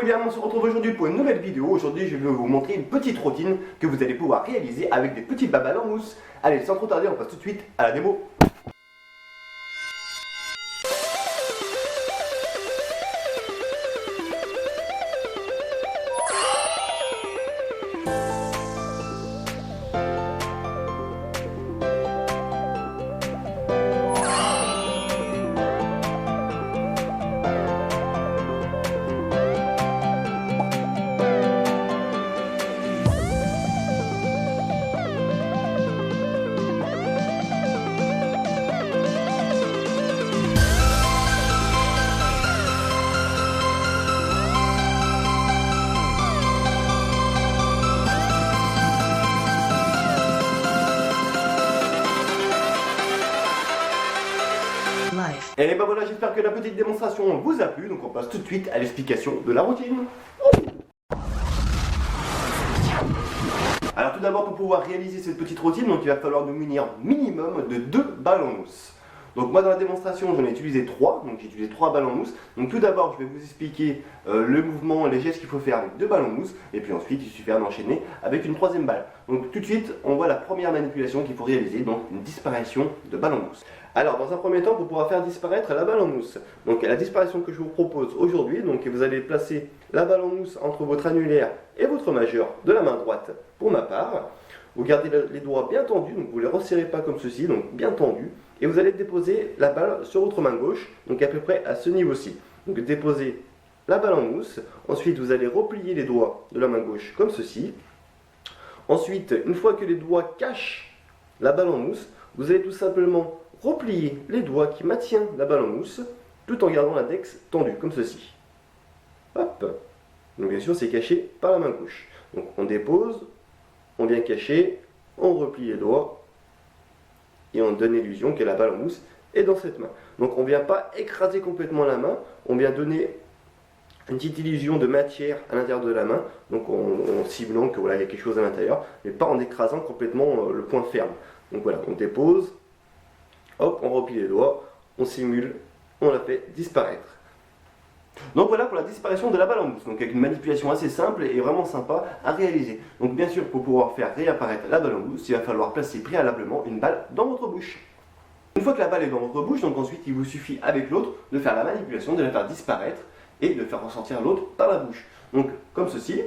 William, on se retrouve aujourd'hui pour une nouvelle vidéo. Aujourd'hui je vais vous montrer une petite routine que vous allez pouvoir réaliser avec des petites babales en mousse. Allez, sans trop tarder, on passe tout de suite à la démo. Et ben voilà, j'espère que la petite démonstration vous a plu, donc on passe tout de suite à l'explication de la routine. Alors tout d'abord, pour pouvoir réaliser cette petite routine, donc il va falloir nous munir minimum de 2 balles en mousse. Donc moi dans la démonstration j'en ai utilisé 3, donc j'ai utilisé 3 balles en mousse. Donc tout d'abord je vais vous expliquer le mouvement, les gestes qu'il faut faire avec 2 balles en mousse. Et puis ensuite il suffira d'enchaîner avec une 3e balle. Donc tout de suite on voit la première manipulation qu'il faut réaliser, donc une disparition de balle en mousse. Alors dans un premier temps, pour pouvoir faire disparaître la balle en mousse, donc la disparition que je vous propose aujourd'hui, donc vous allez placer la balle en mousse entre votre annulaire et votre majeur de la main droite pour ma part. Vous gardez les doigts bien tendus, donc vous ne les resserrez pas comme ceci, donc bien tendus. Et vous allez déposer la balle sur votre main gauche, donc à peu près à ce niveau-ci. Donc déposez la balle en mousse, ensuite vous allez replier les doigts de la main gauche comme ceci. Ensuite, une fois que les doigts cachent la balle en mousse, vous allez tout simplement replier les doigts qui maintiennent la balle en mousse, tout en gardant l'index tendu, comme ceci. Hop. Donc bien sûr, c'est caché par la main gauche. Donc on dépose, on vient cacher, on replie les doigts, et on donne l'illusion que la balle en mousse est dans cette main. Donc on ne vient pas écraser complètement la main, on vient donner une petite illusion de matière à l'intérieur de la main, donc en ciblant que voilà, il y a quelque chose à l'intérieur, mais pas en écrasant complètement le point ferme. Donc voilà, on dépose, hop, on replie les doigts, on simule, on la fait disparaître. Donc voilà pour la disparition de la balle en mousse, donc avec une manipulation assez simple et vraiment sympa à réaliser. Donc bien sûr, pour pouvoir faire réapparaître la balle en mousse, il va falloir placer préalablement une balle dans votre bouche. Une fois que la balle est dans votre bouche, donc ensuite il vous suffit avec l'autre de faire la manipulation, de la faire disparaître et de faire ressortir l'autre par la bouche. Donc comme ceci.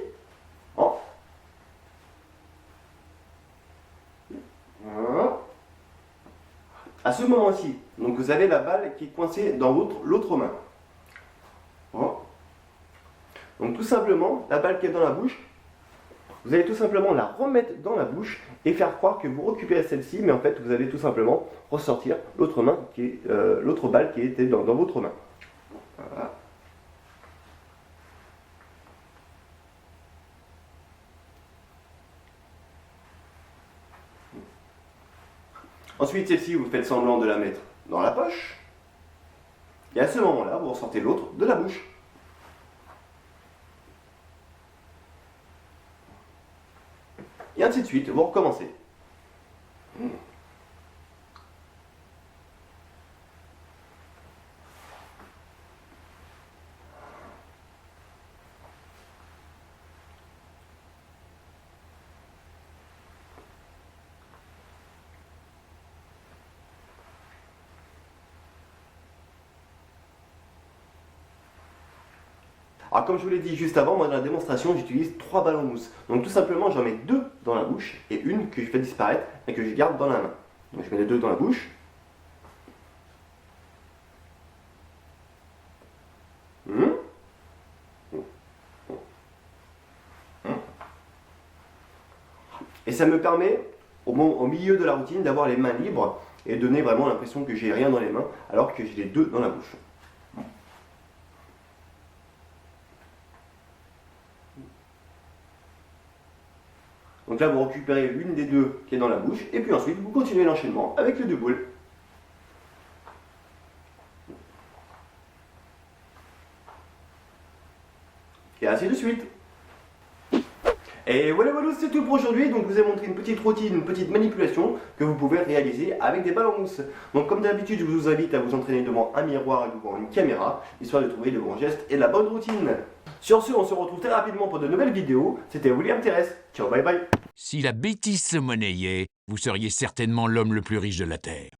À ce moment-ci, donc vous avez la balle qui est coincée dans l'autre main. Donc tout simplement, la balle qui est dans la bouche, vous allez tout simplement la remettre dans la bouche et faire croire que vous récupérez celle-ci, mais en fait vous allez tout simplement ressortir l'autre main qui est l'autre balle qui était dans votre main. Voilà. Ensuite, celle-ci, vous faites semblant de la mettre dans la poche. Et à ce moment-là, vous ressortez l'autre de la bouche. Et ainsi de suite, vous recommencez. Alors comme je vous l'ai dit juste avant, moi dans la démonstration j'utilise 3 balles en mousse. Donc tout simplement j'en mets 2 dans la bouche et une que je fais disparaître et que je garde dans la main. Donc je mets les 2 dans la bouche. Et ça me permet au milieu de la routine d'avoir les mains libres et donner vraiment l'impression que j'ai rien dans les mains alors que j'ai les 2 dans la bouche. Donc là, vous récupérez l'une des 2 qui est dans la bouche, et puis ensuite, vous continuez l'enchaînement avec les 2 boules. Et ainsi de suite. Et voilà, c'est tout pour aujourd'hui. Donc, je vous ai montré une petite routine, une petite manipulation que vous pouvez réaliser avec des balles en mousse. Donc, comme d'habitude, je vous invite à vous entraîner devant un miroir et devant une caméra, histoire de trouver le bon geste et la bonne routine. Sur ce, on se retrouve très rapidement pour de nouvelles vidéos. C'était William Thérèse. Ciao, bye bye. Si la bêtise se monnayait, vous seriez certainement l'homme le plus riche de la Terre.